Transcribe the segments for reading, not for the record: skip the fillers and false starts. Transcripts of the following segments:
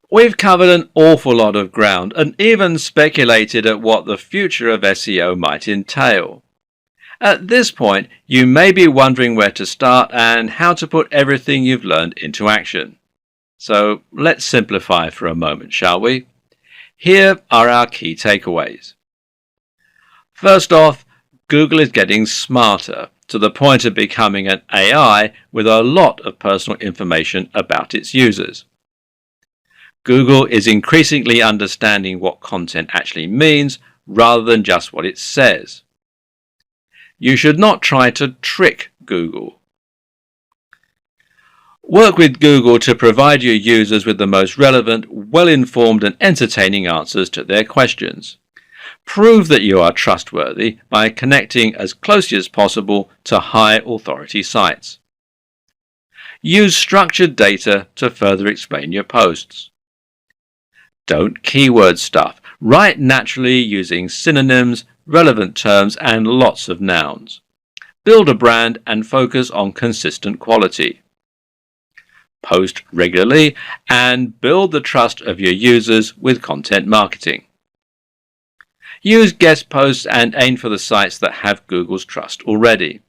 We've covered an awful lot of ground and even speculated at what the future of SEO might entail. At this point, you may be wondering where to start and how to put everything you've learned into action. So let's simplify for a moment, shall we? Here are our key takeaways. First off, Google is getting smarter to the point of becoming an AI with a lot of personal information about its users. Google is increasingly understanding what content actually means rather than just what it says. You should not try to trick Google. Work with Google to provide your users with the most relevant, well-informed and entertaining answers to their questions. Prove that you are trustworthy by connecting as closely as possible to high authority sites. Use structured data to further explain your posts. Don't keyword stuff. Write naturally using synonyms, relevant terms, and lots of nouns. Build a brand and focus on consistent quality. Post regularly and build the trust of your users with content marketing. Use guest posts and aim for the sites that have Google's trust already.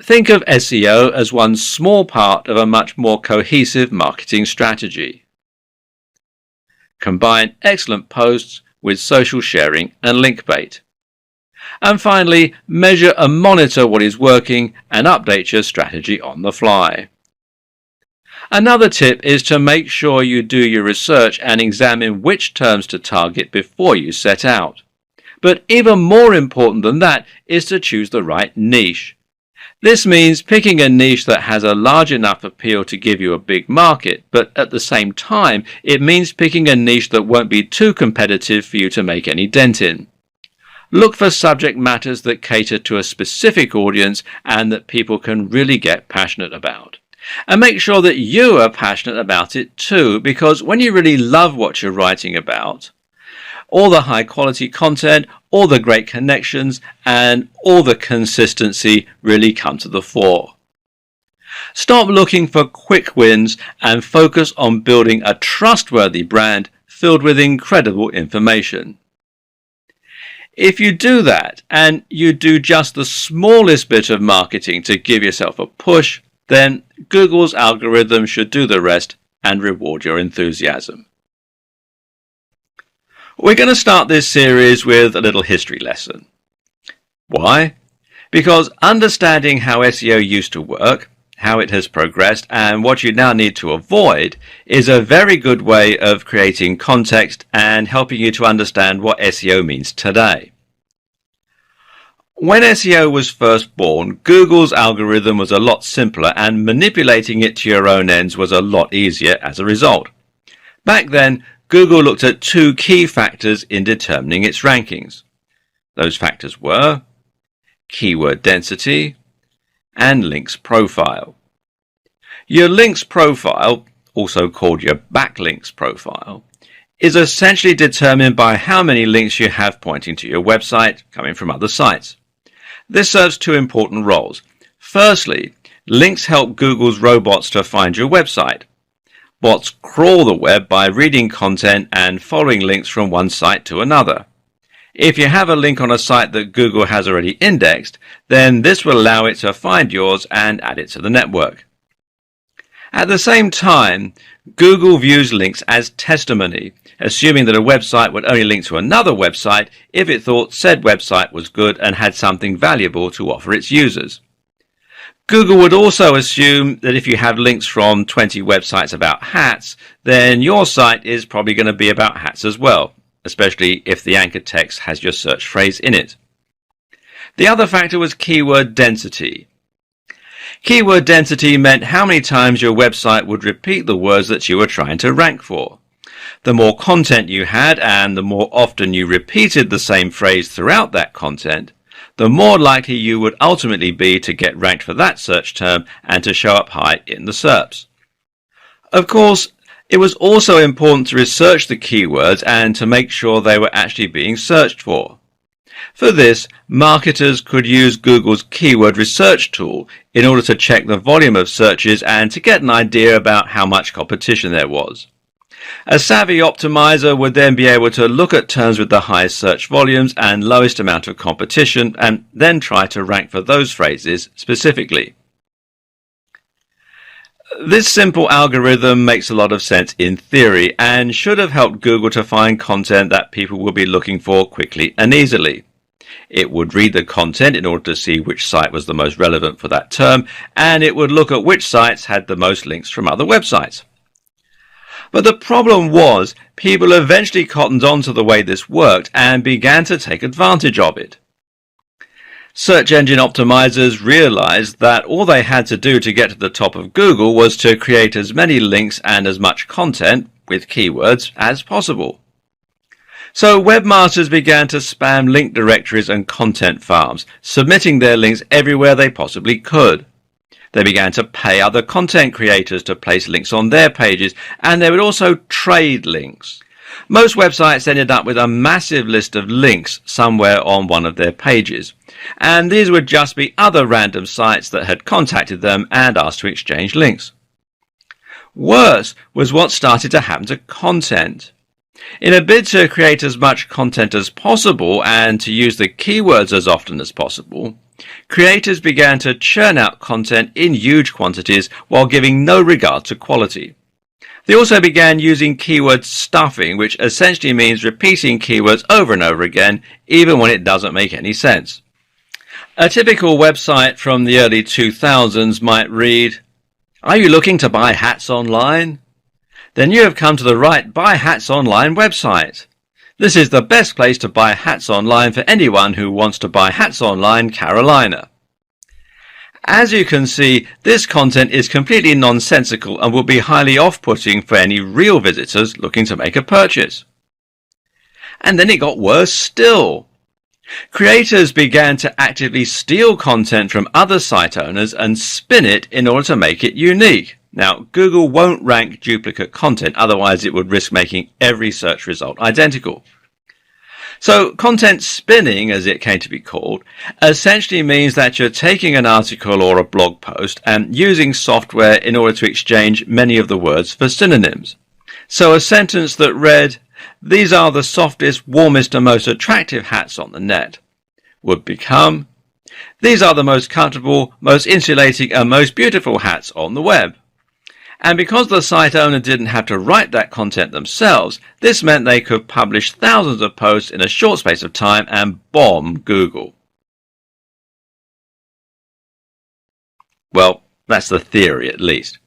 Think of SEO as one small part of a much more cohesive marketing strategy. Combine excellent posts with social sharing and link bait. And finally, measure and monitor what is working and update your strategy on the fly. Another tip is to make sure you do your research and examine which terms to target before you set out. But even more important than that is to choose the right niche. This means picking a niche that has a large enough appeal to give you a big market, but at the same time, it means picking a niche that won't be too competitive for you to make any dent in. Look for subject matters that cater to a specific audience and that people can really get passionate about. And make sure that you are passionate about it too, because when you really love what you're writing about, all the high quality content, all the great connections, and all the consistency really come to the fore. Stop looking for quick wins and focus on building a trustworthy brand filled with incredible information. If you do that, and you do just the smallest bit of marketing to give yourself a push, then Google's algorithm should do the rest and reward your enthusiasm. We're going to start this series with a little history lesson. Why? Because understanding how SEO used to work, how it has progressed, and what you now need to avoid is a very good way of creating context and helping you to understand what SEO means today. When SEO was first born, Google's algorithm was a lot simpler and manipulating it to your own ends was a lot easier as a result. Back then, Google looked at two key factors in determining its rankings. Those factors were keyword density and links profile. Your links profile, also called your backlinks profile, is essentially determined by how many links you have pointing to your website coming from other sites. This serves two important roles. Firstly, links help Google's robots to find your website. Bots crawl the web by reading content and following links from one site to another. If you have a link on a site that Google has already indexed, then this will allow it to find yours and add it to the network. At the same time, Google views links as testimony, assuming that a website would only link to another website if it thought said website was good and had something valuable to offer its users. Google would also assume that if you have links from 20 websites about hats, then your site is probably going to be about hats as well, especially if the anchor text has your search phrase in it. The other factor was keyword density. Keyword density meant how many times your website would repeat the words that you were trying to rank for. The more content you had and the more often you repeated the same phrase throughout that content, the more likely you would ultimately be to get ranked for that search term and to show up high in the SERPs. Of course, it was also important to research the keywords and to make sure they were actually being searched for. For this, marketers could use Google's keyword research tool in order to check the volume of searches and to get an idea about how much competition there was. A savvy optimizer would then be able to look at terms with the highest search volumes and lowest amount of competition and then try to rank for those phrases specifically. This simple algorithm makes a lot of sense in theory and should have helped Google to find content that people will be looking for quickly and easily. It would read the content in order to see which site was the most relevant for that term, and it would look at which sites had the most links from other websites. But the problem was, people eventually cottoned on to the way this worked and began to take advantage of it. Search engine optimizers realized that all they had to do to get to the top of Google was to create as many links and as much content, with keywords, as possible. So webmasters began to spam link directories and content farms, submitting their links everywhere they possibly could. They began to pay other content creators to place links on their pages, and they would also trade links. Most websites ended up with a massive list of links somewhere on one of their pages, and these would just be other random sites that had contacted them and asked to exchange links. Worse was what started to happen to content. In a bid to create as much content as possible and to use the keywords as often as possible, creators began to churn out content in huge quantities while giving no regard to quality. They also began using keyword stuffing, which essentially means repeating keywords over and over again, even when it doesn't make any sense. A typical website from the early 2000s might read, "Are you looking to buy hats online? Then you have come to the right Buy Hats Online website. This is the best place to buy hats online for anyone who wants to buy hats online, Carolina." As you can see, this content is completely nonsensical and will be highly off-putting for any real visitors looking to make a purchase. And then it got worse still. Creators began to actively steal content from other site owners and spin it in order to make it unique. Now, Google won't rank duplicate content, otherwise it would risk making every search result identical. So content spinning, as it came to be called, essentially means that you're taking an article or a blog post and using software in order to exchange many of the words for synonyms. So a sentence that read, "These are the softest, warmest and most attractive hats on the net," would become, "These are the most comfortable, most insulating and most beautiful hats on the web." And because the site owner didn't have to write that content themselves, this meant they could publish thousands of posts in a short space of time and bomb Google. Well, that's the theory at least.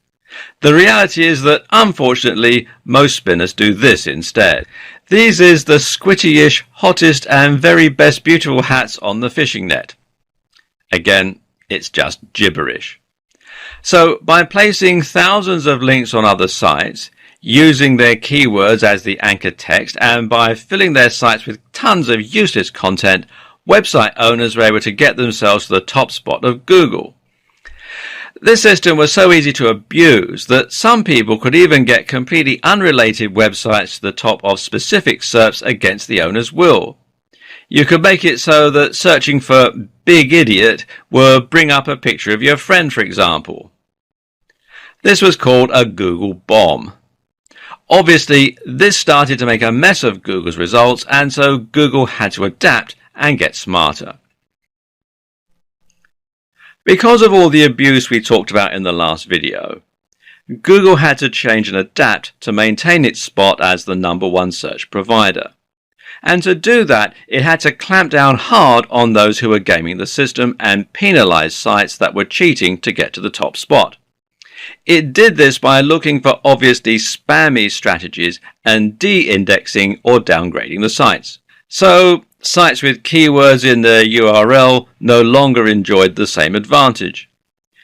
The reality is that, unfortunately, most spinners do this instead. These is the squitty-ish, hottest and very best beautiful hats on the fishing net. Again, it's just gibberish. So, by placing thousands of links on other sites, using their keywords as the anchor text, and by filling their sites with tons of useless content, website owners were able to get themselves to the top spot of Google. This system was so easy to abuse that some people could even get completely unrelated websites to the top of specific SERPs against the owner's will. You could make it so that searching for Big Idiot would bring up a picture of your friend, for example. This was called a Google bomb. Obviously, this started to make a mess of Google's results, and so Google had to adapt and get smarter. Because of all the abuse we talked about in the last video, Google had to change and adapt to maintain its spot as the #1 search provider. And to do that, it had to clamp down hard on those who were gaming the system and penalize sites that were cheating to get to the top spot. It did this by looking for obviously spammy strategies and de-indexing or downgrading the sites. So, sites with keywords in their URL no longer enjoyed the same advantage.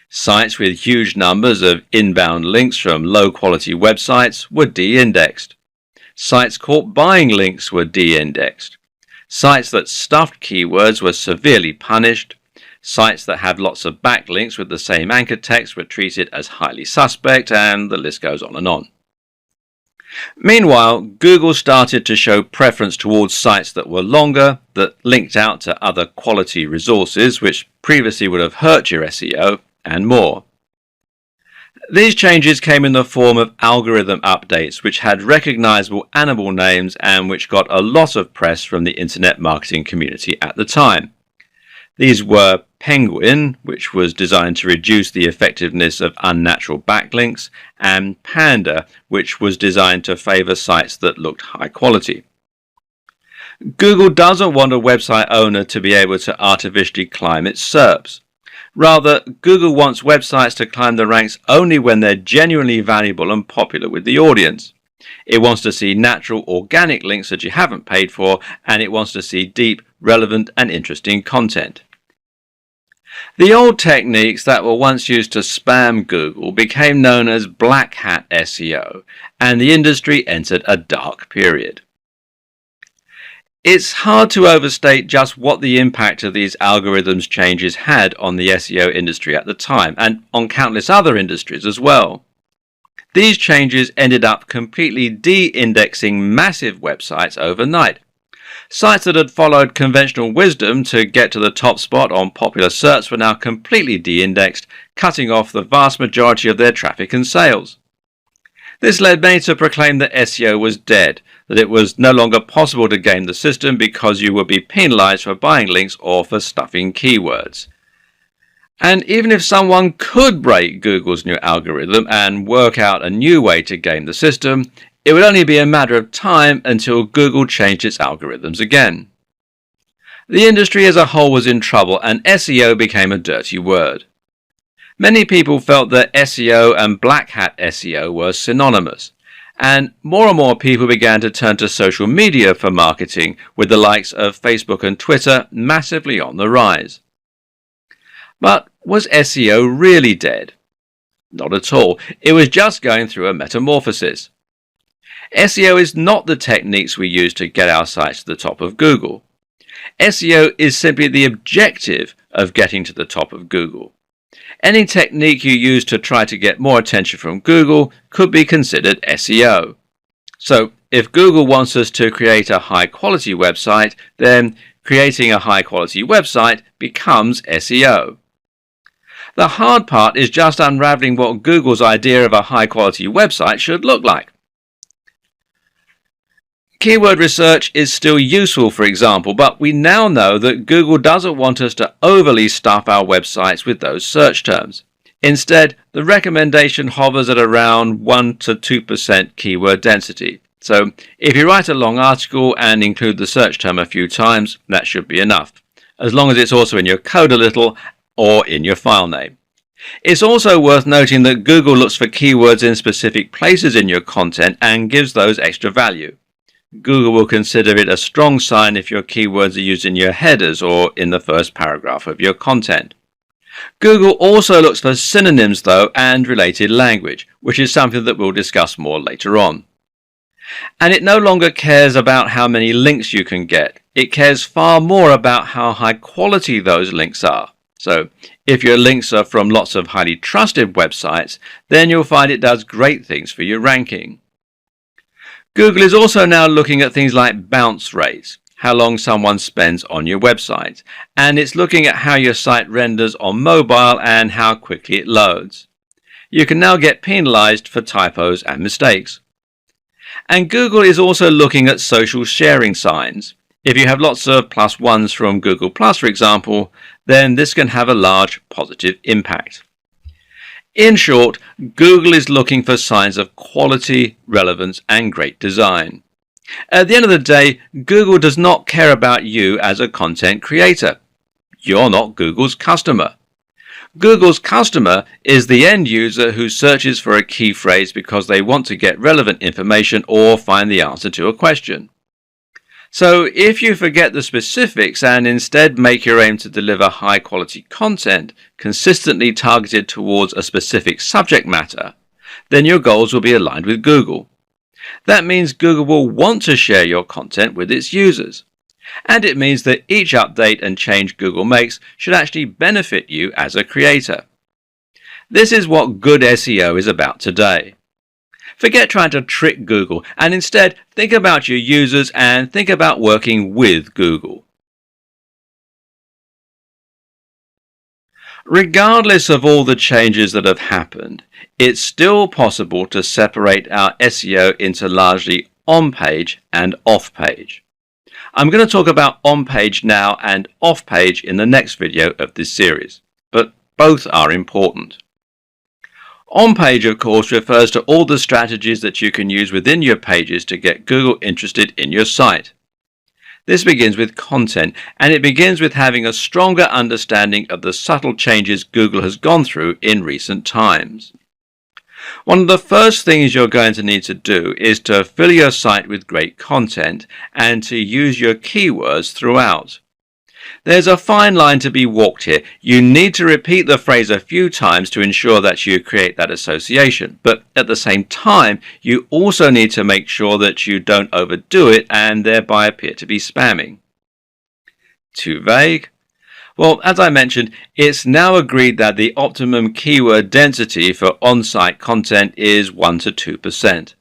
Sites with huge numbers of inbound links from low-quality websites were de-indexed. Sites caught buying links were de-indexed. Sites that stuffed keywords were severely punished. Sites that have lots of backlinks with the same anchor text were treated as highly suspect, and the list goes on and on. Meanwhile, Google started to show preference towards sites that were longer, that linked out to other quality resources which previously would have hurt your SEO, and more. These changes came in the form of algorithm updates, which had recognizable animal names and which got a lot of press from the internet marketing community at the time. These were Penguin, which was designed to reduce the effectiveness of unnatural backlinks, and Panda, which was designed to favor sites that looked high quality. Google doesn't want a website owner to be able to artificially climb its SERPs. Rather, Google wants websites to climb the ranks only when they're genuinely valuable and popular with the audience. It wants to see natural, organic links that you haven't paid for, and it wants to see deep, relevant, and interesting content. The old techniques that were once used to spam Google became known as Black Hat SEO, and the industry entered a dark period. It's hard to overstate just what the impact of these algorithms changes had on the SEO industry at the time, and on countless other industries as well. These changes ended up completely de-indexing massive websites overnight. Sites that had followed conventional wisdom to get to the top spot on popular search were now completely de-indexed, cutting off the vast majority of their traffic and sales. This led many to proclaim that SEO was dead, that it was no longer possible to game the system because you would be penalized for buying links or for stuffing keywords. And even if someone could break Google's new algorithm and work out a new way to game the system, it would only be a matter of time until Google changed its algorithms again. The industry as a whole was in trouble, and SEO became a dirty word. Many people felt that SEO and Black Hat SEO were synonymous, and more people began to turn to social media for marketing, with the likes of Facebook and Twitter massively on the rise. But was SEO really dead? Not at all. It was just going through a metamorphosis. SEO is not the techniques we use to get our sites to the top of Google. SEO is simply the objective of getting to the top of Google. Any technique you use to try to get more attention from Google could be considered SEO. So, if Google wants us to create a high-quality website, then creating a high-quality website becomes SEO. The hard part is just unraveling what Google's idea of a high-quality website should look like. Keyword research is still useful, for example, but we now know that Google doesn't want us to overly stuff our websites with those search terms. Instead, the recommendation hovers at around 1 to 2% keyword density. So, if you write a long article and include the search term a few times, that should be enough, as long as it's also in your code a little or in your file name. It's also worth noting that Google looks for keywords in specific places in your content and gives those extra value. Google will consider it a strong sign if your keywords are used in your headers or in the first paragraph of your content. Google also looks for synonyms though and related language, which is something that we'll discuss more later on. And it no longer cares about how many links you can get. It cares far more about how high quality those links are. So, if your links are from lots of highly trusted websites, then you'll find it does great things for your ranking. Google is also now looking at things like bounce rates, how long someone spends on your website, and it's looking at how your site renders on mobile and how quickly it loads. You can now get penalized for typos and mistakes. And Google is also looking at social sharing signs. If you have lots of +1s from Google+, for example, then this can have a large positive impact. In short, Google is looking for signs of quality, relevance, and great design. At the end of the day, Google does not care about you as a content creator. You're not Google's customer. Google's customer is the end user who searches for a key phrase because they want to get relevant information or find the answer to a question. So if you forget the specifics and instead make your aim to deliver high quality content consistently targeted towards a specific subject matter, then your goals will be aligned with Google. That means Google will want to share your content with its users. And it means that each update and change Google makes should actually benefit you as a creator. This is what good SEO is about today. Forget trying to trick Google and instead think about your users and think about working with Google. Regardless of all the changes that have happened, it's still possible to separate our SEO into largely on-page and off-page. I'm going to talk about on-page now and off-page in the next video of this series, but both are important. On-page, of course, refers to all the strategies that you can use within your pages to get Google interested in your site. This begins with content, and it begins with having a stronger understanding of the subtle changes Google has gone through in recent times. One of the first things you're going to need to do is to fill your site with great content and to use your keywords throughout. There's a fine line to be walked here. You need to repeat the phrase a few times to ensure that you create that association, but at the same time, you also need to make sure that you don't overdo it and thereby appear to be spamming. Too vague? Well, as I mentioned, it's now agreed that the optimum keyword density for on-site content is 1 to 2%.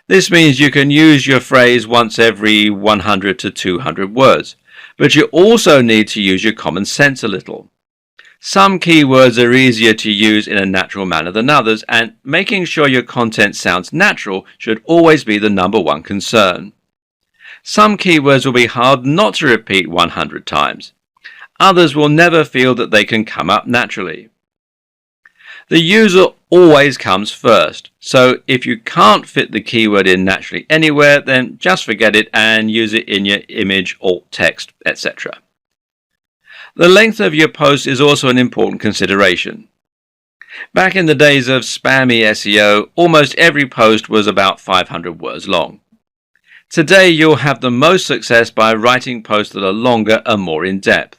This means you can use your phrase once every 100 to 200 words. But you also need to use your common sense a little. Some keywords are easier to use in a natural manner than others, and making sure your content sounds natural should always be the number one concern. Some keywords will be hard not to repeat 100 times. Others will never feel that they can come up naturally. The user always comes first, so if you can't fit the keyword in naturally anywhere, then just forget it and use it in your image, alt text, etc. The length of your post is also an important consideration. Back in the days of spammy SEO, almost every post was about 500 words long. Today you'll have the most success by writing posts that are longer and more in-depth.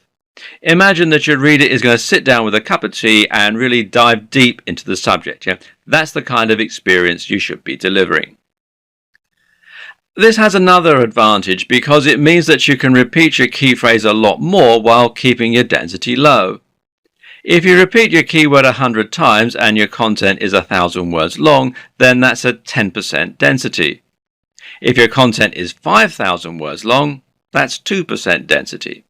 Imagine that your reader is going to sit down with a cup of tea and really dive deep into the subject. That's the kind of experience you should be delivering. This has another advantage because it means that you can repeat your key phrase a lot more while keeping your density low. If you repeat your keyword 100 times and your content is 1,000 words long, then that's a 10% density. If your content is 5,000 words long, that's 2% density.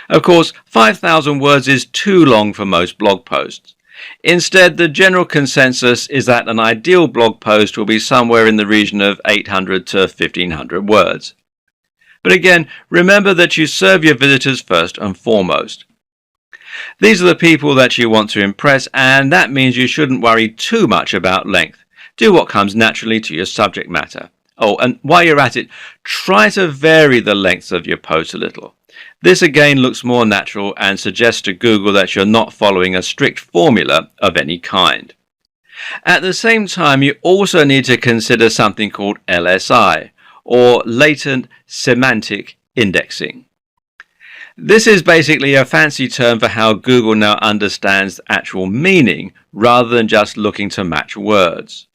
Of course, 5,000 words is too long for most blog posts. Instead, the general consensus is that an ideal blog post will be somewhere in the region of 800 to 1,500 words. But again, remember that you serve your visitors first and foremost. These are the people that you want to impress, and that means you shouldn't worry too much about length. Do what comes naturally to your subject matter. Oh, and while you're at it, try to vary the length of your post a little. This again looks more natural and suggests to Google that you're not following a strict formula of any kind. At the same time, you also need to consider something called LSI, or Latent Semantic Indexing. This is basically a fancy term for how Google now understands actual meaning rather than just looking to match words.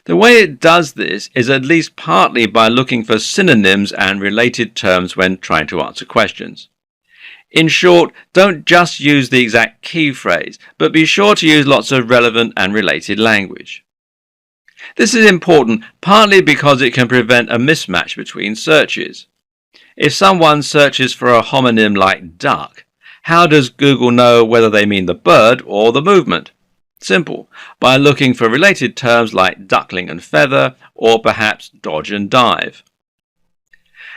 The way it does this is at least partly by looking for synonyms and related terms when trying to answer questions. In short, don't just use the exact key phrase, but be sure to use lots of relevant and related language. This is important partly because it can prevent a mismatch between searches. If someone searches for a homonym like duck, how does Google know whether they mean the bird or the movement? Simple, by looking for related terms like duckling and feather, or perhaps dodge and dive.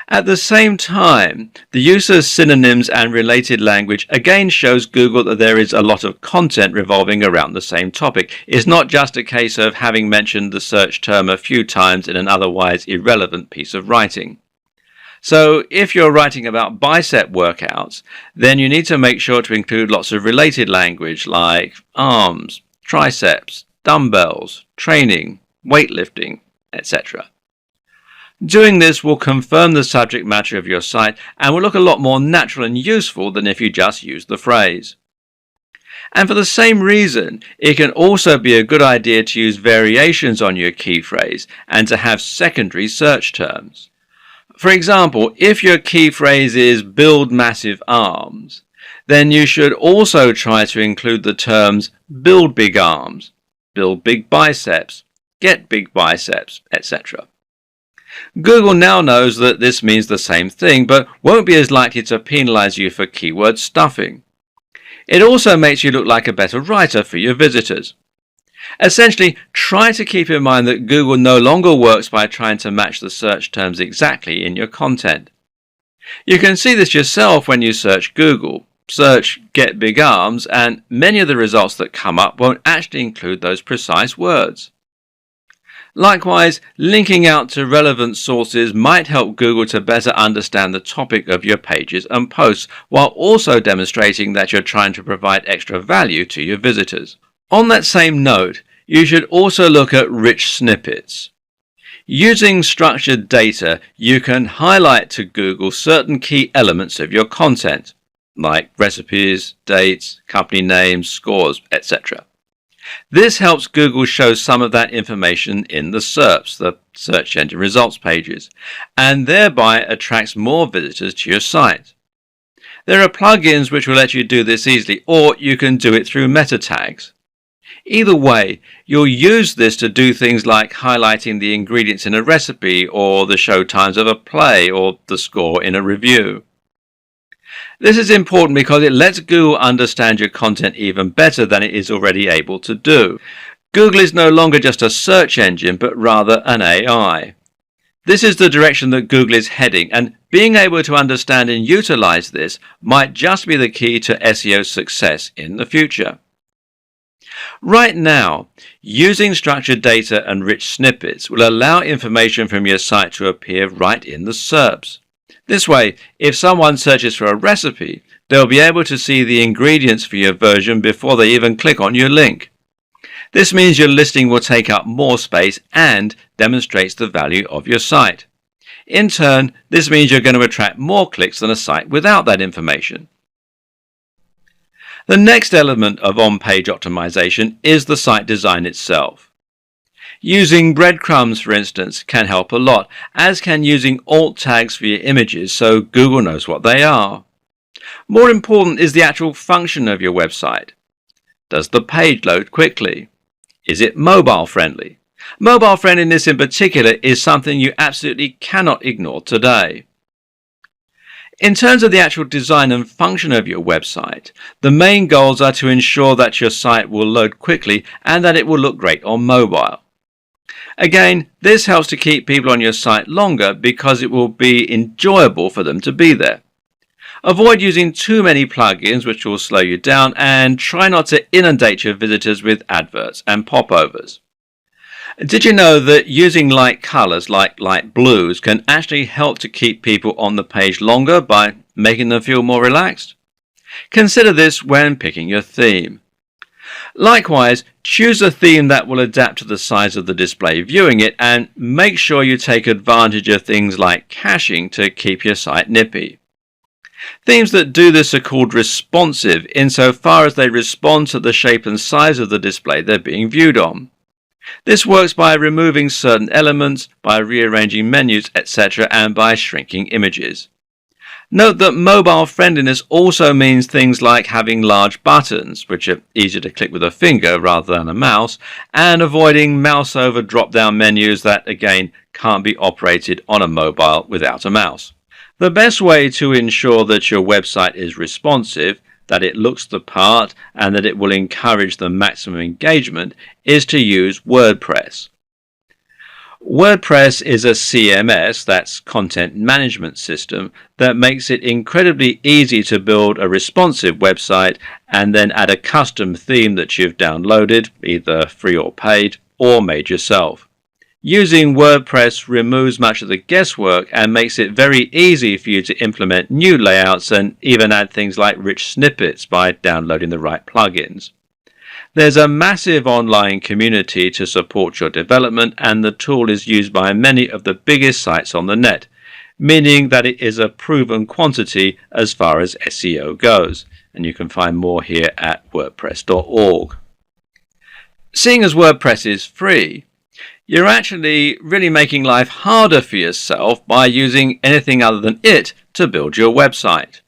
At the same time, the use of synonyms and related language again shows Google that there is a lot of content revolving around the same topic. It's not just a case of having mentioned the search term a few times in an otherwise irrelevant piece of writing. So if you're writing about bicep workouts, then you need to make sure to include lots of related language like arms, triceps, dumbbells, training, weightlifting, etc. Doing this will confirm the subject matter of your site and will look a lot more natural and useful than if you just used the phrase. And for the same reason, it can also be a good idea to use variations on your key phrase and to have secondary search terms. For example, if your key phrase is build massive arms, then you should also try to include the terms build big arms, build big biceps, get big biceps, etc. Google now knows that this means the same thing, but won't be as likely to penalize you for keyword stuffing. It also makes you look like a better writer for your visitors. Essentially, try to keep in mind that Google no longer works by trying to match the search terms exactly in your content. You can see this yourself when you search Google. Search "get big arms" and many of the results that come up won't actually include those precise words. Likewise, linking out to relevant sources might help Google to better understand the topic of your pages and posts, while also demonstrating that you're trying to provide extra value to your visitors. On that same note, you should also look at rich snippets. Using structured data, you can highlight to Google certain key elements of your content, like recipes, dates, company names, scores, etc. This helps Google show some of that information in the SERPs, the search engine results pages, and thereby attracts more visitors to your site. There are plugins which will let you do this easily, or you can do it through meta tags. Either way, you'll use this to do things like highlighting the ingredients in a recipe, or the show times of a play, or the score in a review. This is important because it lets Google understand your content even better than it is already able to do. Google is no longer just a search engine, but rather an AI. This is the direction that Google is heading, and being able to understand and utilize this might just be the key to SEO success in the future. Right now, using structured data and rich snippets will allow information from your site to appear right in the SERPs. This way, if someone searches for a recipe, they'll be able to see the ingredients for your version before they even click on your link. This means your listing will take up more space and demonstrates the value of your site. In turn, this means you're going to attract more clicks than a site without that information. The next element of on-page optimization is the site design itself. Using breadcrumbs, for instance, can help a lot, as can using alt tags for your images so Google knows what they are. More important is the actual function of your website. Does the page load quickly? Is it mobile friendly? Mobile friendliness in particular is something you absolutely cannot ignore today. In terms of the actual design and function of your website, the main goals are to ensure that your site will load quickly and that it will look great on mobile. Again, this helps to keep people on your site longer because it will be enjoyable for them to be there. Avoid using too many plugins which will slow you down, and try not to inundate your visitors with adverts and popovers. Did you know that using light colors like light blues can actually help to keep people on the page longer by making them feel more relaxed? Consider this when picking your theme. Likewise, choose a theme that will adapt to the size of the display viewing it, and make sure you take advantage of things like caching to keep your site nippy. Themes that do this are called responsive insofar as they respond to the shape and size of the display they're being viewed on. This works by removing certain elements, by rearranging menus, etc., and by shrinking images. Note that mobile friendliness also means things like having large buttons, which are easier to click with a finger rather than a mouse, and avoiding mouse over drop-down menus that, again, can't be operated on a mobile without a mouse. The best way to ensure that your website is responsive, that it looks the part, and that it will encourage the maximum engagement is to use WordPress. WordPress is a CMS, that's content management system, that makes it incredibly easy to build a responsive website and then add a custom theme that you've downloaded, either free or paid, or made yourself. Using WordPress removes much of the guesswork and makes it very easy for you to implement new layouts and even add things like rich snippets by downloading the right plugins. There's a massive online community to support your development, and the tool is used by many of the biggest sites on the net, meaning that it is a proven quantity as far as SEO goes. And you can find more here at wordpress.org. Seeing as WordPress is free, you're actually really making life harder for yourself by using anything other than it to build your website.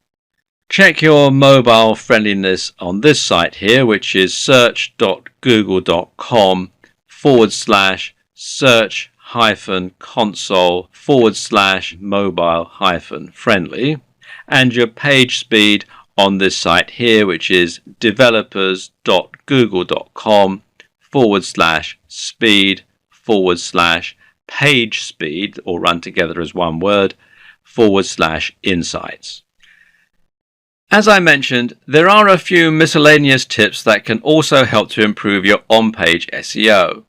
Check your mobile friendliness on this site here, which is search.google.com/search-console/mobile-friendly, and your page speed on this site here, which is developers.google.com/speed/page speed, all run together as one word, /insights. As I mentioned, there are a few miscellaneous tips that can also help to improve your on-page SEO.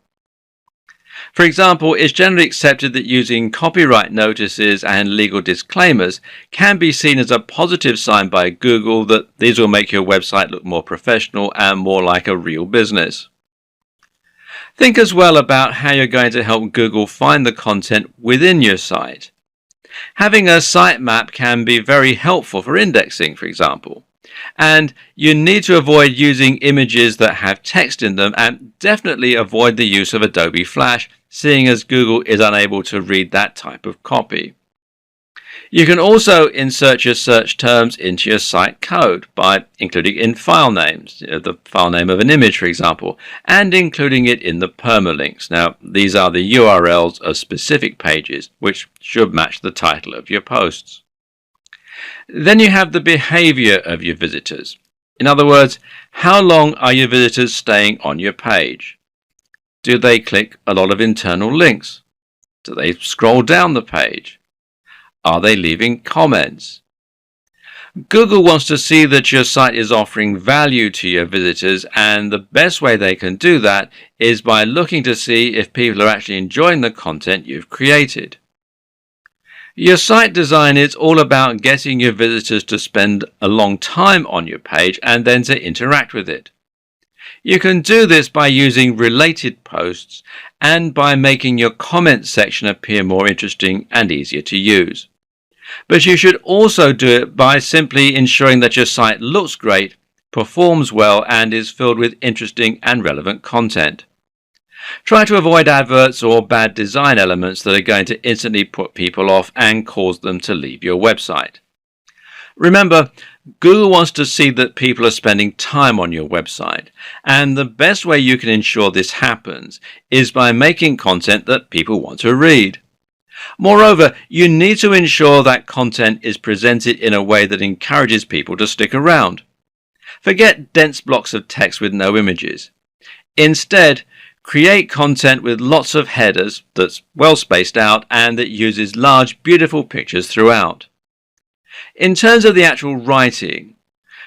For example, it's generally accepted that using copyright notices and legal disclaimers can be seen as a positive sign by Google that these will make your website look more professional and more like a real business. Think as well about how you're going to help Google find the content within your site. Having a sitemap can be very helpful for indexing, for example. And you need to avoid using images that have text in them, and definitely avoid the use of Adobe Flash, seeing as Google is unable to read that type of copy. You can also insert your search terms into your site code by including in file names, the file name of an image, for example, and including it in the permalinks. Now, these are the URLs of specific pages, which should match the title of your posts. Then you have the behavior of your visitors. In other words, how long are your visitors staying on your page? Do they click a lot of internal links? Do they scroll down the page? Are they leaving comments? Google wants to see that your site is offering value to your visitors, and the best way they can do that is by looking to see if people are actually enjoying the content you've created. Your site design is all about getting your visitors to spend a long time on your page and then to interact with it. You can do this by using related posts and by making your comment section appear more interesting and easier to use. But you should also do it by simply ensuring that your site looks great, performs well, and is filled with interesting and relevant content. Try to avoid adverts or bad design elements that are going to instantly put people off and cause them to leave your website. Remember, Google wants to see that people are spending time on your website, and the best way you can ensure this happens is by making content that people want to read. Moreover, you need to ensure that content is presented in a way that encourages people to stick around. Forget dense blocks of text with no images. Instead, create content with lots of headers that's well spaced out and that uses large, beautiful pictures throughout. In terms of the actual writing,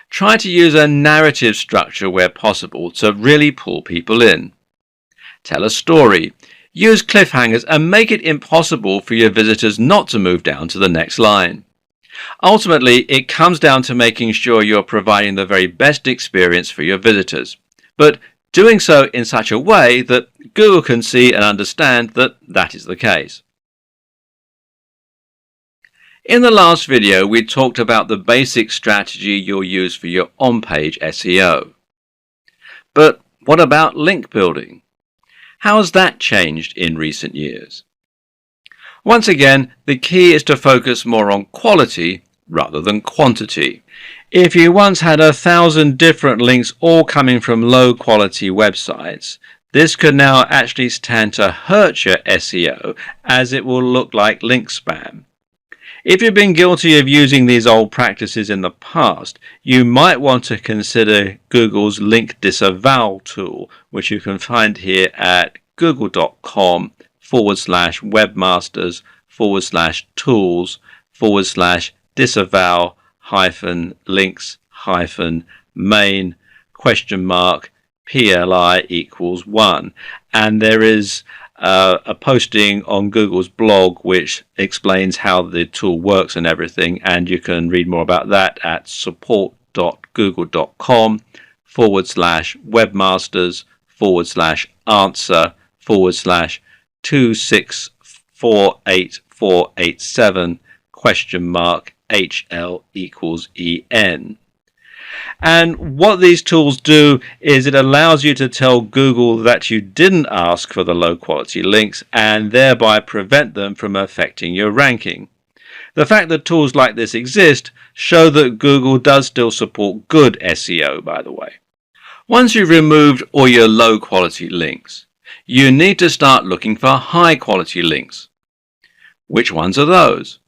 try to use a narrative structure where possible to really pull people in. Tell a story, use cliffhangers, and make it impossible for your visitors not to move down to the next line. Ultimately, it comes down to making sure you're providing the very best experience for your visitors, but doing so in such a way that Google can see and understand that that is the case. In the last video, we talked about the basic strategy you'll use for your on-page SEO. But what about link building? How has that changed in recent years? Once again, the key is to focus more on quality rather than quantity. If you once had 1,000 different links all coming from low-quality websites, this could now actually stand to hurt your SEO, as it will look like link spam. If you've been guilty of using these old practices in the past, you might want to consider Google's link disavow tool, which you can find here at google.com/links-tools/disavow-main?PLI=1, and there is a posting on Google's blog which explains how the tool works and everything, and you can read more about that at support.google.com/answer/2648487?HL=EN. And what these tools do is it allows you to tell Google that you didn't ask for the low quality links and thereby prevent them from affecting your ranking. The fact that tools like this exist show that Google does still support good SEO, by the way. Once you've removed all your low quality links, you need to start looking for high quality links. Which ones are those?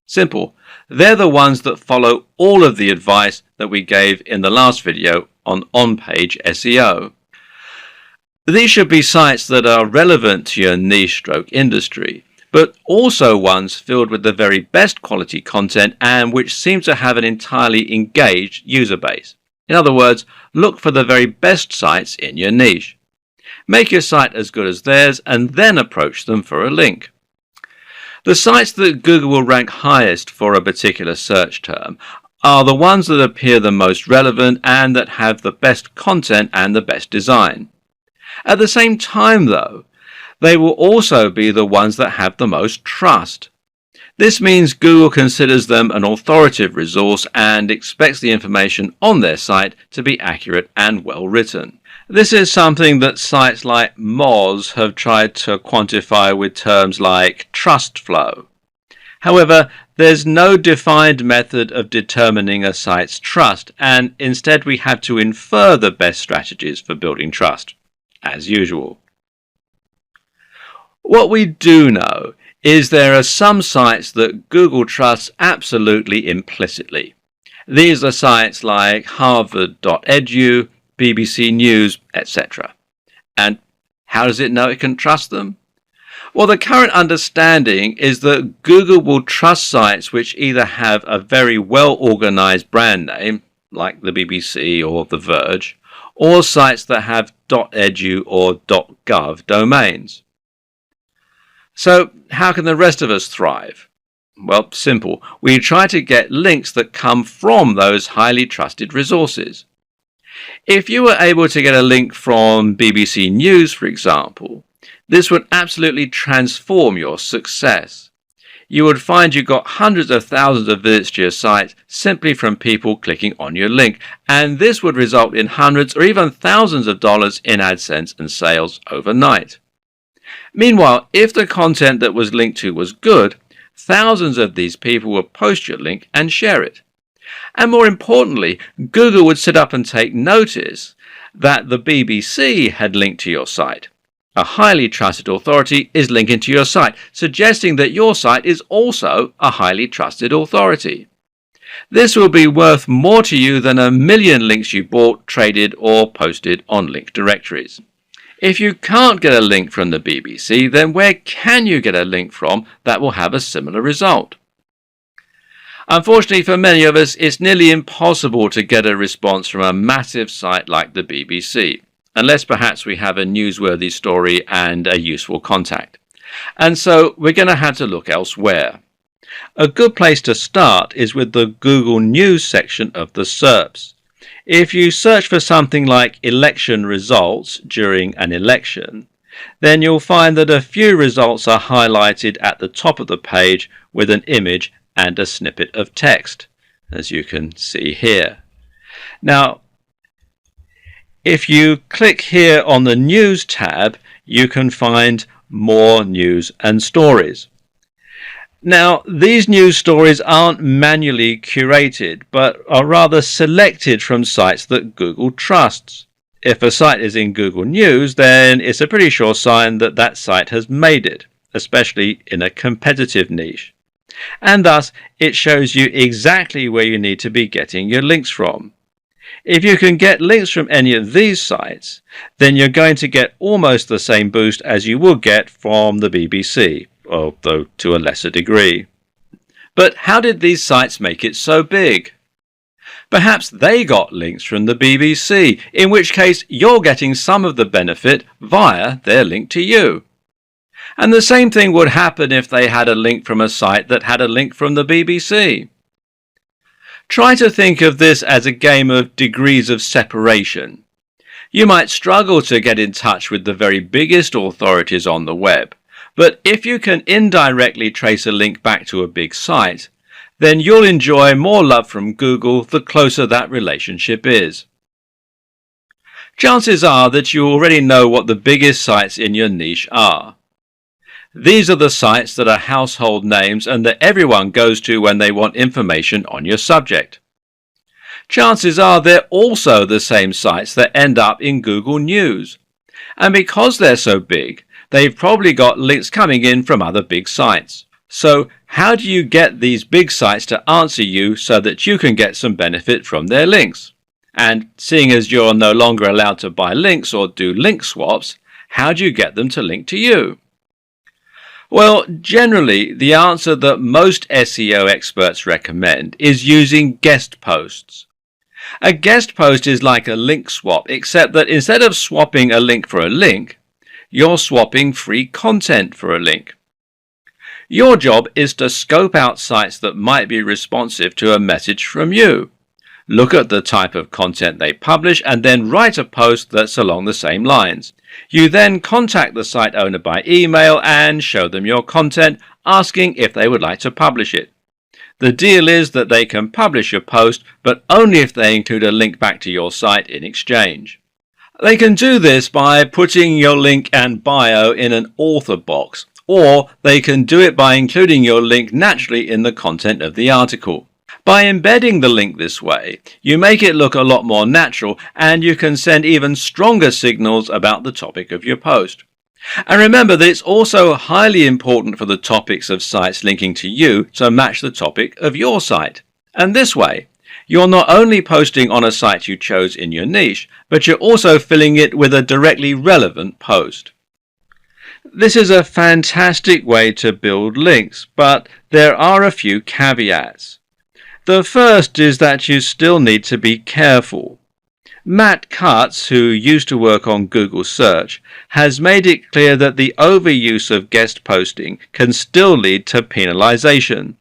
Simple. they're the ones that follow all of the advice that we gave in the last video on on-page SEO. These should be sites that are relevant to your niche stroke industry, but also ones filled with the very best quality content and which seem to have an entirely engaged user base. In other words, look for the very best sites in your niche. Make your site as good as theirs and then approach them for a link. The sites that Google will rank highest for a particular search term are the ones that appear the most relevant and that have the best content and the best design. At the same time, though, they will also be the ones that have the most trust. This means Google considers them an authoritative resource and expects the information on their site to be accurate and well written. This is something that sites like Moz have tried to quantify with terms like trust flow. However, there's no defined method of determining a site's trust, and instead we have to infer the best strategies for building trust, as usual. What we do know is there are some sites that Google trusts absolutely implicitly. These are sites like harvard.edu, BBC News, etc. And how does it know it can trust them? Well, the current understanding is that Google will trust sites which either have a very well-organized brand name, like the BBC or The Verge, or sites that have .edu or .gov domains. So how can the rest of us thrive? Well, simple. We try to get links that come from those highly trusted resources. If you were able to get a link from BBC News, for example, this would absolutely transform your success. You would find you got hundreds of thousands of visits to your site simply from people clicking on your link, and this would result in hundreds or even thousands of dollars in AdSense and sales overnight. Meanwhile, if the content that was linked to was good, thousands of these people would post your link and share it. And more importantly, Google would sit up and take notice that the BBC had linked to your site. A highly trusted authority is linking to your site, suggesting that your site is also a highly trusted authority. This will be worth more to you than a million links you bought, traded, or posted on link directories. If you can't get a link from the BBC, then where can you get a link from that will have a similar result? Unfortunately for many of us, it's nearly impossible to get a response from a massive site like the BBC, unless perhaps we have a newsworthy story and a useful contact. And so we're going to have to look elsewhere. A good place to start is with the Google News section of the SERPs. If you search for something like election results during an election, then you'll find that a few results are highlighted at the top of the page with an image and a snippet of text, as you can see here. Now, if you click here on the News tab, you can find more news and stories. Now, these news stories aren't manually curated, but are rather selected from sites that Google trusts. If a site is in Google News, then it's a pretty sure sign that that site has made it, especially in a competitive niche. And thus, it shows you exactly where you need to be getting your links from. If you can get links from any of these sites, then you're going to get almost the same boost as you would get from the BBC, although to a lesser degree. But how did these sites make it so big? Perhaps they got links from the BBC, in which case you're getting some of the benefit via their link to you. And the same thing would happen if they had a link from a site that had a link from the BBC. Try to think of this as a game of degrees of separation. You might struggle to get in touch with the very biggest authorities on the web, but if you can indirectly trace a link back to a big site, then you'll enjoy more love from Google the closer that relationship is. Chances are that you already know what the biggest sites in your niche are. These are the sites that are household names and that everyone goes to when they want information on your subject. Chances are they're also the same sites that end up in Google News. And because they're so big, they've probably got links coming in from other big sites. So how do you get these big sites to answer you so that you can get some benefit from their links? And seeing as you're no longer allowed to buy links or do link swaps, how do you get them to link to you? Well, generally, the answer that most SEO experts recommend is using guest posts. A guest post is like a link swap, except that instead of swapping a link for a link, you're swapping free content for a link. Your job is to scope out sites that might be responsive to a message from you. Look at the type of content they publish and then write a post that's along the same lines. You then contact the site owner by email and show them your content, asking if they would like to publish it. The deal is that they can publish your post, but only if they include a link back to your site in exchange. They can do this by putting your link and bio in an author box, or they can do it by including your link naturally in the content of the article. By embedding the link this way, you make it look a lot more natural and you can send even stronger signals about the topic of your post. And remember that it's also highly important for the topics of sites linking to you to match the topic of your site. And this way, you're not only posting on a site you chose in your niche, but you're also filling it with a directly relevant post. This is a fantastic way to build links, but there are a few caveats. The first is that you still need to be careful. Matt Cutts, who used to work on Google Search, has made it clear that the overuse of guest posting can still lead to penalization.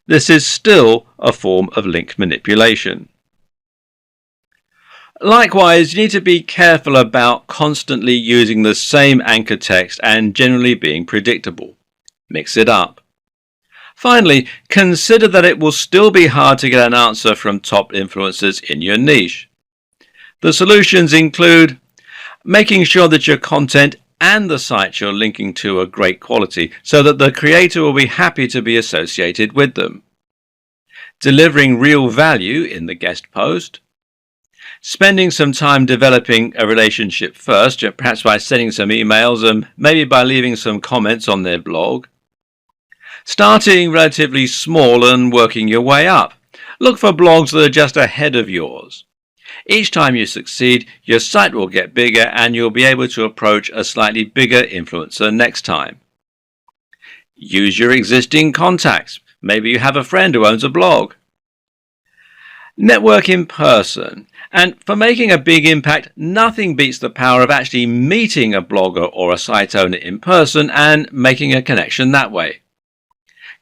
This is still a form of link manipulation. Likewise, you need to be careful about constantly using the same anchor text and generally being predictable. Mix it up. Finally, consider that it will still be hard to get an answer from top influencers in your niche. The solutions include making sure that your content and the sites you're linking to are great quality so that the creator will be happy to be associated with them. Delivering real value in the guest post. Spending some time developing a relationship first, perhaps by sending some emails and maybe by leaving some comments on their blog. Starting relatively small and working your way up. Look for blogs that are just ahead of yours. Each time you succeed, your site will get bigger and you'll be able to approach a slightly bigger influencer next time. Use your existing contacts. Maybe you have a friend who owns a blog. Network in person. And for making a big impact, nothing beats the power of actually meeting a blogger or a site owner in person and making a connection that way.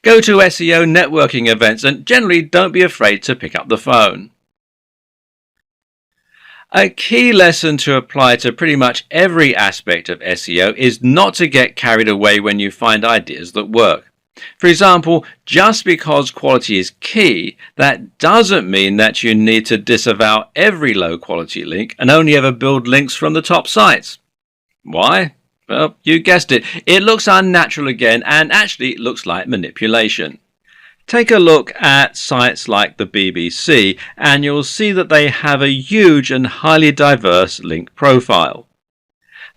Go to SEO networking events and generally don't be afraid to pick up the phone. A key lesson to apply to pretty much every aspect of SEO is not to get carried away when you find ideas that work. For example, just because quality is key, that doesn't mean that you need to disavow every low quality link and only ever build links from the top sites. Why? Well, you guessed it. It looks unnatural again, and actually it looks like manipulation. Take a look at sites like the BBC, and you'll see that they have a huge and highly diverse link profile.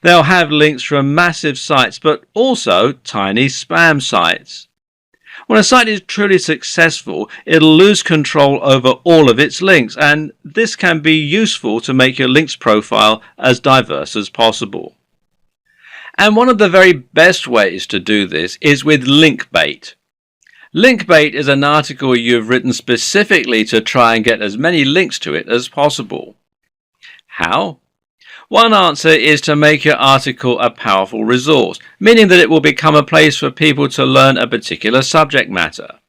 They'll have links from massive sites, but also tiny spam sites. When a site is truly successful, it'll lose control over all of its links, and this can be useful to make your links profile as diverse as possible. And one of the very best ways to do this is with link bait. Link bait is an article you've written specifically to try and get as many links to it as possible. How? One answer is to make your article a powerful resource, meaning that it will become a place for people to learn a particular subject matter.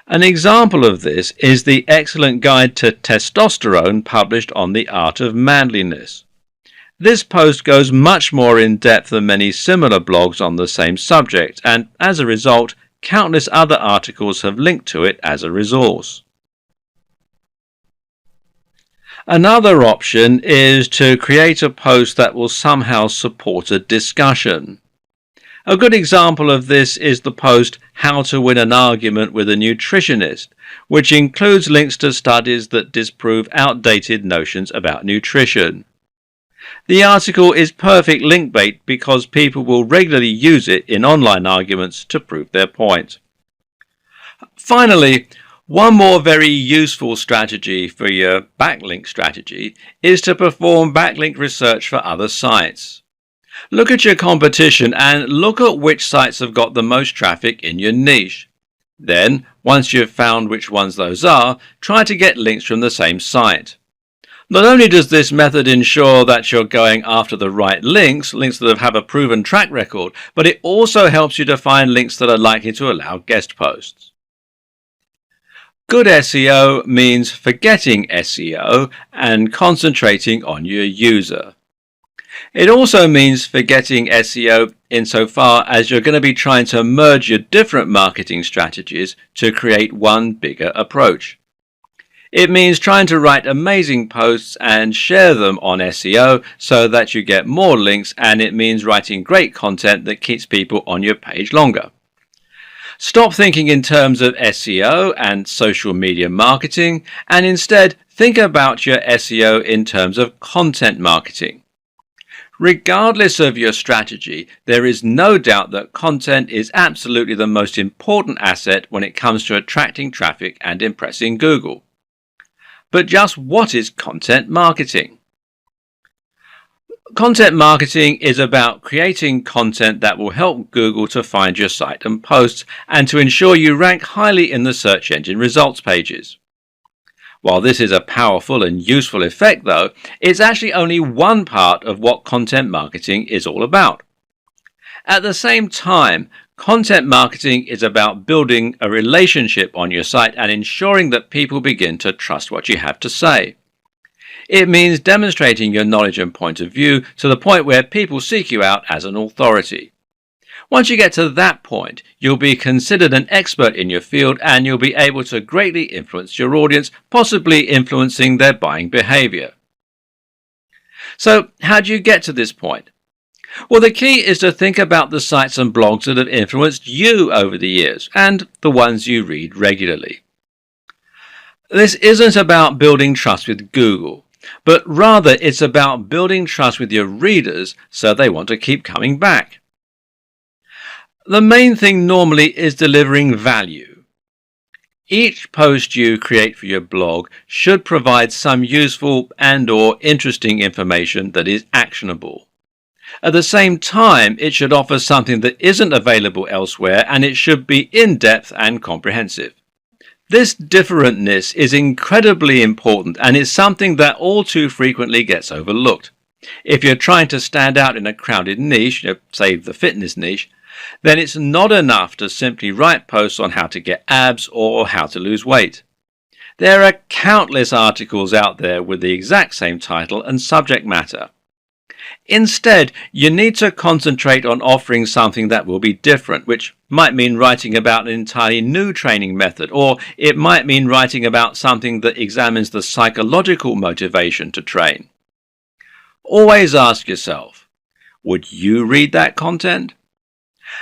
An example of this is the excellent guide to testosterone published on the art of manliness. This post goes much more in depth than many similar blogs on the same subject, and as a result, countless other articles have linked to it as a resource. Another option is to create a post that will somehow support a discussion. A good example of this is the post How to Win an Argument with a Nutritionist, which includes links to studies that disprove outdated notions about nutrition. The article is perfect link bait because people will regularly use it in online arguments to prove their point. Finally, one more very useful strategy for your backlink strategy is to perform backlink research for other sites. Look at your competition and look at which sites have got the most traffic in your niche. Then, once you've found which ones those are, try to get links from the same site. Not only does this method ensure that you're going after the right links that have a proven track record, but it also helps you to find links that are likely to allow guest posts. Good SEO means forgetting SEO and concentrating on your user. It also means forgetting SEO insofar as you're going to be trying to merge your different marketing strategies to create one bigger approach. It means trying to write amazing posts and share them on SEO so that you get more links, and it means writing great content that keeps people on your page longer. Stop thinking in terms of SEO and social media marketing, and instead think about your SEO in terms of content marketing. Regardless of your strategy, there is no doubt that content is absolutely the most important asset when it comes to attracting traffic and impressing Google. But just what is content marketing? Content marketing is about creating content that will help Google to find your site and posts and to ensure you rank highly in the search engine results pages. While this is a powerful and useful effect, though, it's actually only one part of what content marketing is all about. At the same time, content marketing is about building a relationship on your site and ensuring that people begin to trust what you have to say. It means demonstrating your knowledge and point of view to the point where people seek you out as an authority. Once you get to that point, you'll be considered an expert in your field and you'll be able to greatly influence your audience, possibly influencing their buying behavior. So, how do you get to this point? Well, the key is to think about the sites and blogs that have influenced you over the years and the ones you read regularly. This isn't about building trust with Google, but rather it's about building trust with your readers so they want to keep coming back. The main thing normally is delivering value. Each post you create for your blog should provide some useful and/or interesting information that is actionable. At the same time, it should offer something that isn't available elsewhere, and it should be in-depth and comprehensive. This differentness is incredibly important and is something that all too frequently gets overlooked. If you're trying to stand out in a crowded niche, say the fitness niche, then it's not enough to simply write posts on how to get abs or how to lose weight. There are countless articles out there with the exact same title and subject matter. Instead, you need to concentrate on offering something that will be different, which might mean writing about an entirely new training method, or it might mean writing about something that examines the psychological motivation to train. Always ask yourself, would you read that content?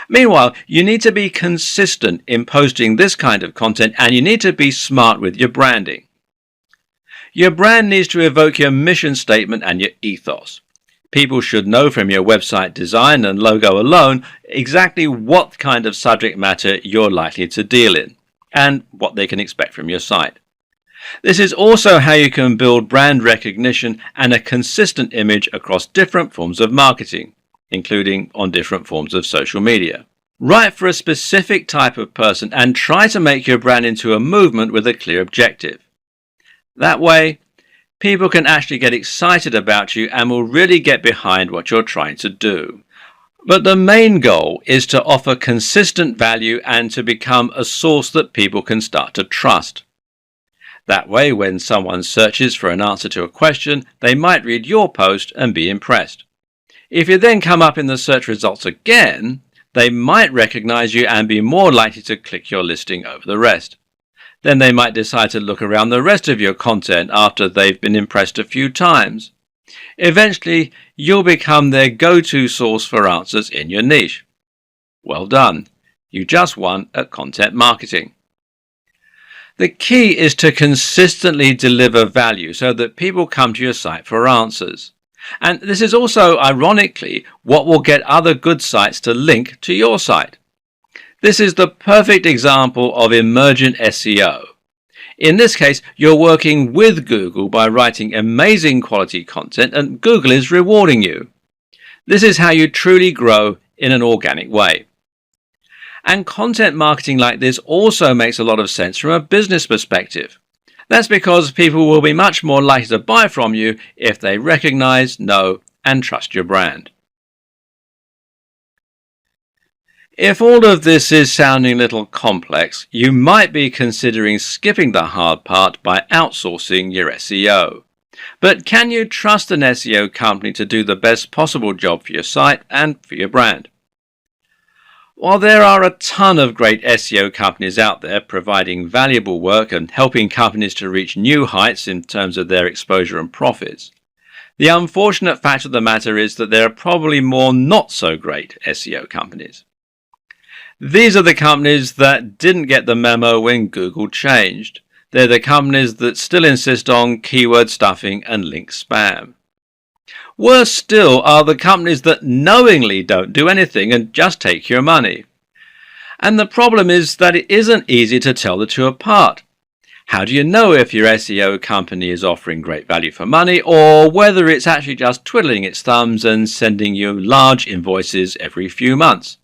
Meanwhile, you need to be consistent in posting this kind of content, and you need to be smart with your branding. Your brand needs to evoke your mission statement and your ethos. People should know from your website design and logo alone exactly what kind of subject matter you're likely to deal in and what they can expect from your site. This is also how you can build brand recognition and a consistent image across different forms of marketing, including on different forms of social media. Write for a specific type of person and try to make your brand into a movement with a clear objective. That way, people can actually get excited about you and will really get behind what you're trying to do. But the main goal is to offer consistent value and to become a source that people can start to trust. That way, when someone searches for an answer to a question, they might read your post and be impressed. If you then come up in the search results again, they might recognize you and be more likely to click your listing over the rest. Then they might decide to look around the rest of your content after they've been impressed a few times. Eventually, you'll become their go-to source for answers in your niche. Well done. You just won at content marketing. The key is to consistently deliver value so that people come to your site for answers. And this is also, ironically, what will get other good sites to link to your site. This is the perfect example of emergent SEO. In this case, you're working with Google by writing amazing quality content and Google is rewarding you. This is how you truly grow in an organic way. And content marketing like this also makes a lot of sense from a business perspective. That's because people will be much more likely to buy from you if they recognize, know, and trust your brand. If all of this is sounding a little complex, you might be considering skipping the hard part by outsourcing your SEO. But can you trust an SEO company to do the best possible job for your site and for your brand? While there are a ton of great SEO companies out there providing valuable work and helping companies to reach new heights in terms of their exposure and profits, the unfortunate fact of the matter is that there are probably more not so great SEO companies. These are the companies that didn't get the memo when Google changed. They're the companies that still insist on keyword stuffing and link spam. Worse still are the companies that knowingly don't do anything and just take your money. And the problem is that it isn't easy to tell the two apart. How do you know if your SEO company is offering great value for money or whether it's actually just twiddling its thumbs and sending you large invoices every few months?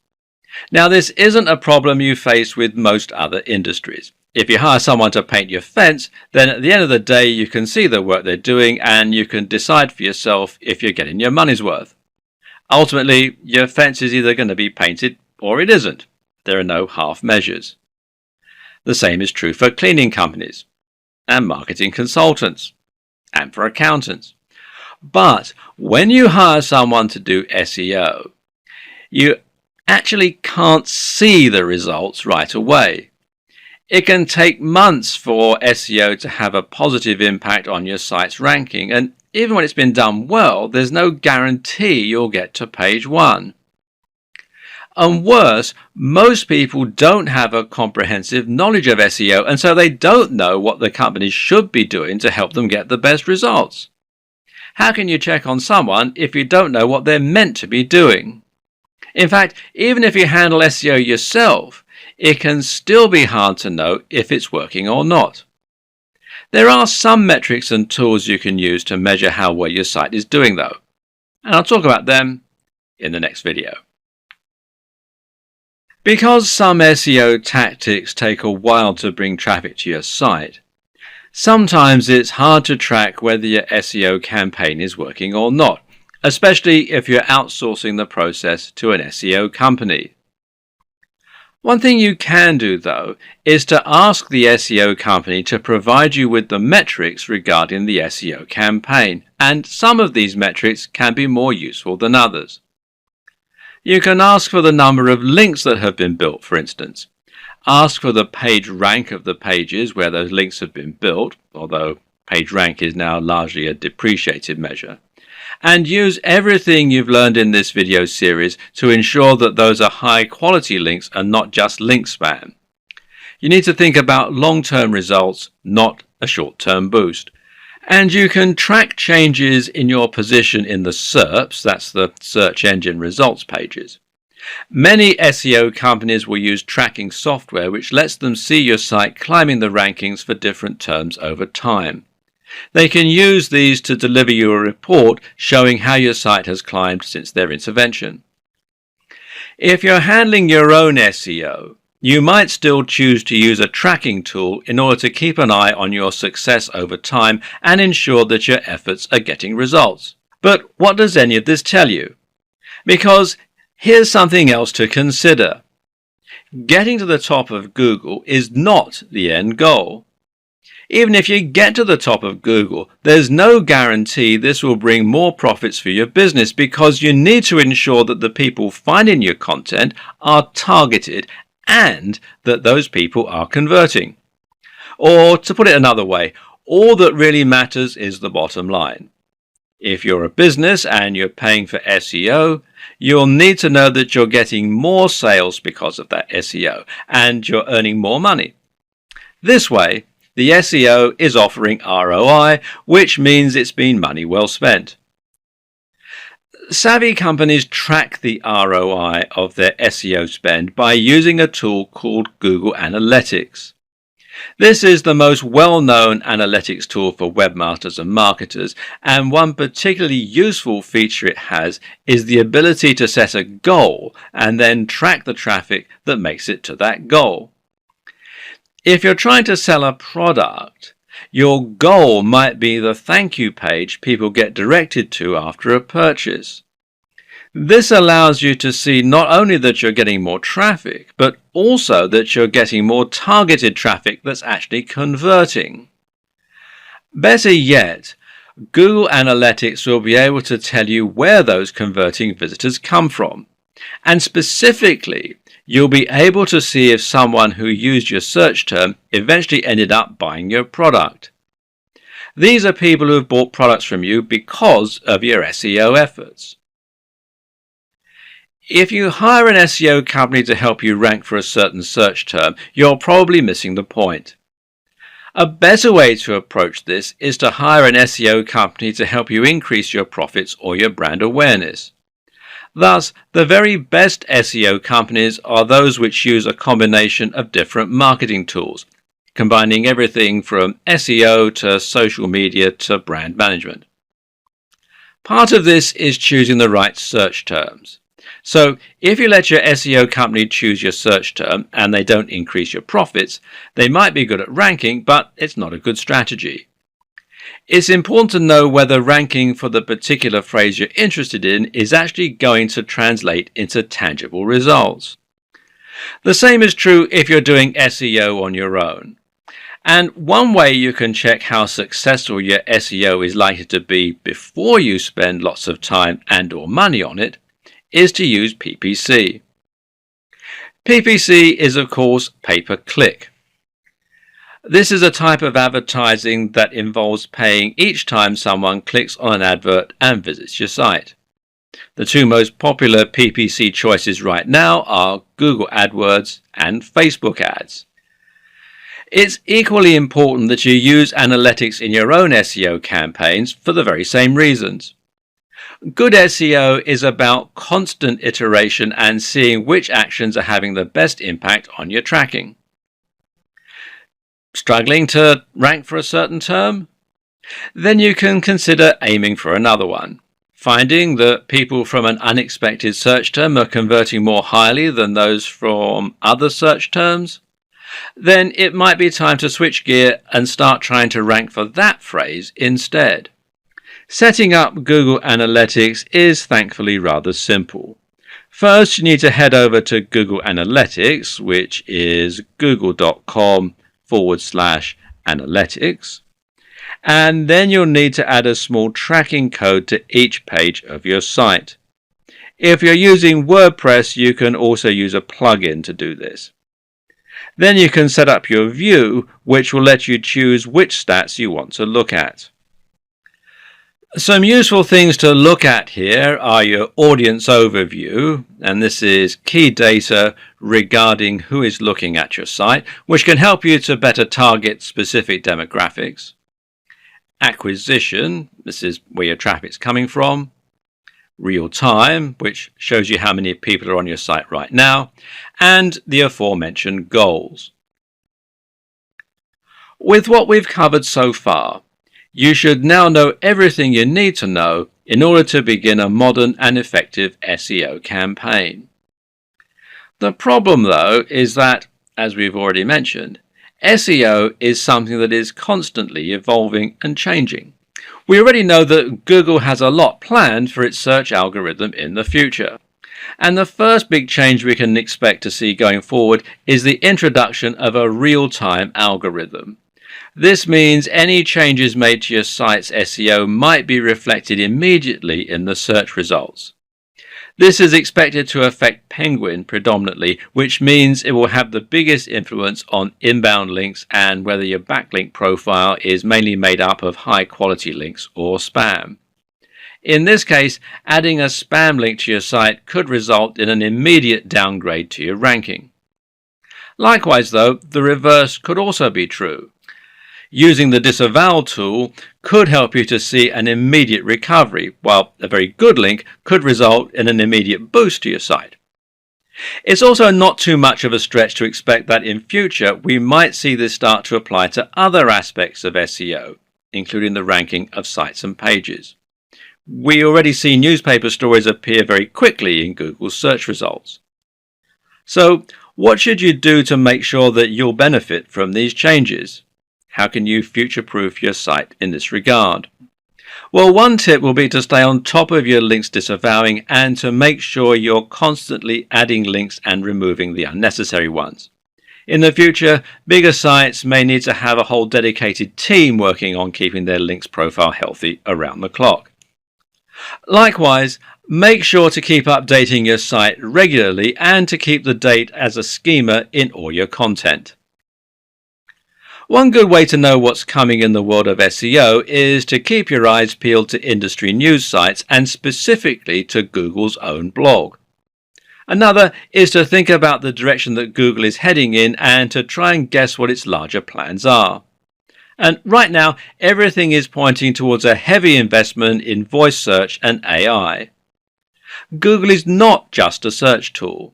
Now, this isn't a problem you face with most other industries. If you hire someone to paint your fence, then at the end of the day you can see the work they're doing and you can decide for yourself if you're getting your money's worth. Ultimately, your fence is either going to be painted or it isn't. There are no half measures. The same is true for cleaning companies and marketing consultants and for accountants. But when you hire someone to do SEO, you actually can't see the results right away. It can take months for SEO to have a positive impact on your site's ranking, and even when it's been done well, there's no guarantee you'll get to page 1. And worse, most people don't have a comprehensive knowledge of SEO, and so they don't know what the companies should be doing to help them get the best results. How can you check on someone if you don't know what they're meant to be doing? In fact, even if you handle SEO yourself, it can still be hard to know if it's working or not. There are some metrics and tools you can use to measure how well your site is doing though, and I'll talk about them in the next video. Because some SEO tactics take a while to bring traffic to your site, sometimes it's hard to track whether your SEO campaign is working or not, especially if you're outsourcing the process to an SEO company. One thing you can do, though, is to ask the SEO company to provide you with the metrics regarding the SEO campaign, and some of these metrics can be more useful than others. You can ask for the number of links that have been built, for instance. Ask for the page rank of the pages where those links have been built, although page rank is now largely a depreciated measure. And use everything you've learned in this video series to ensure that those are high quality links and not just link spam. You need to think about long-term results, not a short-term boost. And you can track changes in your position in the SERPs, that's the search engine results pages. Many SEO companies will use tracking software which lets them see your site climbing the rankings for different terms over time. They can use these to deliver you a report showing how your site has climbed since their intervention. If you're handling your own SEO, you might still choose to use a tracking tool in order to keep an eye on your success over time and ensure that your efforts are getting results. But what does any of this tell you? Because here's something else to consider. Getting to the top of Google is not the end goal. Even if you get to the top of Google, there's no guarantee this will bring more profits for your business because you need to ensure that the people finding your content are targeted and that those people are converting. Or to put it another way, all that really matters is the bottom line. If you're a business and you're paying for SEO, you'll need to know that you're getting more sales because of that SEO and you're earning more money. This way, the SEO is offering ROI, which means it's been money well spent. Savvy companies track the ROI of their SEO spend by using a tool called Google Analytics. This is the most well-known analytics tool for webmasters and marketers, and one particularly useful feature it has is the ability to set a goal and then track the traffic that makes it to that goal. If you're trying to sell a product, your goal might be the thank you page people get directed to after a purchase. This allows you to see not only that you're getting more traffic, but also that you're getting more targeted traffic that's actually converting. Better yet, Google Analytics will be able to tell you where those converting visitors come from. And specifically, you'll be able to see if someone who used your search term eventually ended up buying your product. These are people who have bought products from you because of your SEO efforts. If you hire an SEO company to help you rank for a certain search term, you're probably missing the point. A better way to approach this is to hire an SEO company to help you increase your profits or your brand awareness. Thus, the very best SEO companies are those which use a combination of different marketing tools, combining everything from SEO to social media to brand management. Part of this is choosing the right search terms. So, if you let your SEO company choose your search term and they don't increase your profits, they might be good at ranking, but it's not a good strategy. It's important to know whether ranking for the particular phrase you're interested in is actually going to translate into tangible results. The same is true if you're doing SEO on your own. And one way you can check how successful your SEO is likely to be before you spend lots of time and/or money on it is to use PPC. PPC is, of course, pay-per-click. This is a type of advertising that involves paying each time someone clicks on an advert and visits your site. The two most popular PPC choices right now are Google AdWords and Facebook ads. It's equally important that you use analytics in your own SEO campaigns for the very same reasons. Good SEO is about constant iteration and seeing which actions are having the best impact on your tracking. Struggling to rank for a certain term? Then you can consider aiming for another one. Finding that people from an unexpected search term are converting more highly than those from other search terms? Then it might be time to switch gear and start trying to rank for that phrase instead. Setting up Google Analytics is thankfully rather simple. First, you need to head over to Google Analytics, which is google.com/analytics. And then you'll need to add a small tracking code to each page of your site. If you're using WordPress, you can also use a plugin to do this. Then you can set up your view, which will let you choose which stats you want to look at. Some useful things to look at here are your audience overview, and this is key data regarding who is looking at your site, which can help you to better target specific demographics. Acquisition, this is where your traffic's coming from. Real time, which shows you how many people are on your site right now, and the aforementioned goals. With what we've covered so far, you should now know everything you need to know in order to begin a modern and effective SEO campaign. The problem, though, is that, as we've already mentioned, SEO is something that is constantly evolving and changing. We already know that Google has a lot planned for its search algorithm in the future. And the first big change we can expect to see going forward is the introduction of a real-time algorithm. This means any changes made to your site's SEO might be reflected immediately in the search results. This is expected to affect Penguin predominantly, which means it will have the biggest influence on inbound links and whether your backlink profile is mainly made up of high-quality links or spam. In this case, adding a spam link to your site could result in an immediate downgrade to your ranking. Likewise, though, the reverse could also be true. Using the Disavow tool could help you to see an immediate recovery, while a very good link could result in an immediate boost to your site. It's also not too much of a stretch to expect that in future we might see this start to apply to other aspects of SEO, including the ranking of sites and pages. We already see newspaper stories appear very quickly in Google's search results. So, what should you do to make sure that you'll benefit from these changes? How can you future-proof your site in this regard? Well, one tip will be to stay on top of your links disavowing and to make sure you're constantly adding links and removing the unnecessary ones. In the future, bigger sites may need to have a whole dedicated team working on keeping their links profile healthy around the clock. Likewise, make sure to keep updating your site regularly and to keep the date as a schema in all your content. One good way to know what's coming in the world of SEO is to keep your eyes peeled to industry news sites and specifically to Google's own blog. Another is to think about the direction that Google is heading in and to try and guess what its larger plans are. And right now, everything is pointing towards a heavy investment in voice search and AI. Google is not just a search tool.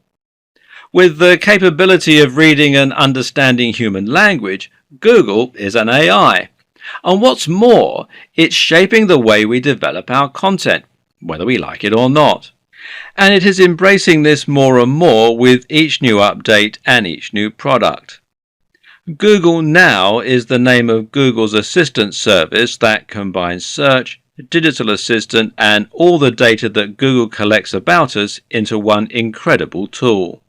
With the capability of reading and understanding human language, Google is an AI. And what's more, it's shaping the way we develop our content, whether we like it or not. And it is embracing this more and more with each new update and each new product. Google Now is the name of Google's assistant service that combines search, digital assistant, and all the data that Google collects about us into one incredible tool.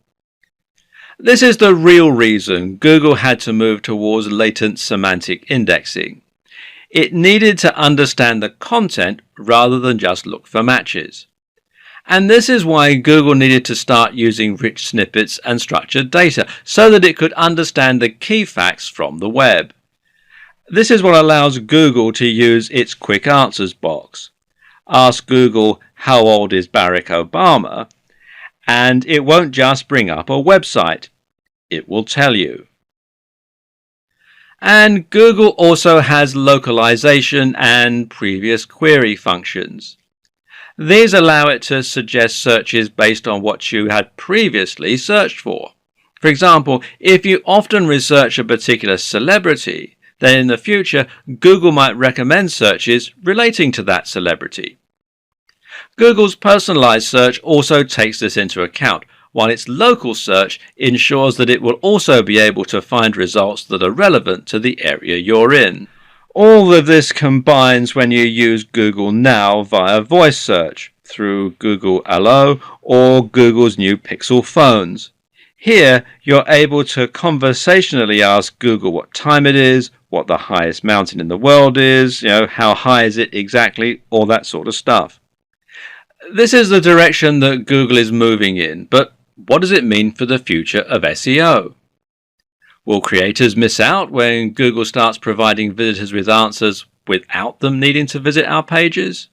This is the real reason Google had to move towards latent semantic indexing. It needed to understand the content rather than just look for matches. And this is why Google needed to start using rich snippets and structured data so that it could understand the key facts from the web. This is what allows Google to use its quick answers box. Ask Google, "How old is Barack Obama?" and it won't just bring up a website. It will tell you. And Google also has localization and previous query functions. These allow it to suggest searches based on what you had previously searched for. For example, if you often research a particular celebrity, then in the future Google might recommend searches relating to that celebrity. Google's personalized search also takes this into account, while its local search ensures that it will also be able to find results that are relevant to the area you're in. All of this combines when you use Google Now via voice search through Google Allo or Google's new Pixel phones. Here, you're able to conversationally ask Google what time it is, what the highest mountain in the world is, how high is it exactly, all that sort of stuff. This is the direction that Google is moving in, but what does it mean for the future of SEO? Will creators miss out when Google starts providing visitors with answers without them needing to visit our pages?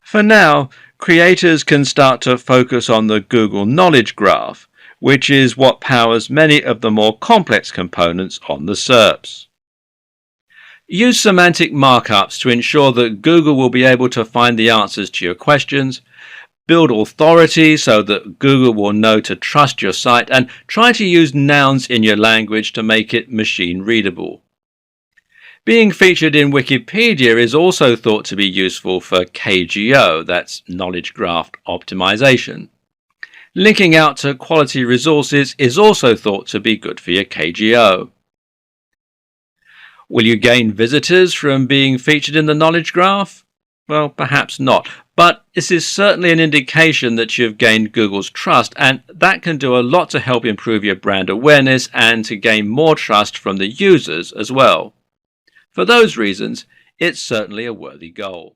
For now, creators can start to focus on the Google Knowledge Graph, which is what powers many of the more complex components on the SERPs. Use semantic markups to ensure that Google will be able to find the answers to your questions. Build authority so that Google will know to trust your site, and try to use nouns in your language to make it machine readable. Being featured in Wikipedia is also thought to be useful for KGO, that's Knowledge Graph Optimization. Linking out to quality resources is also thought to be good for your KGO. Will you gain visitors from being featured in the Knowledge Graph? Well, perhaps not, but this is certainly an indication that you've gained Google's trust, and that can do a lot to help improve your brand awareness and to gain more trust from the users as well. For those reasons, it's certainly a worthy goal.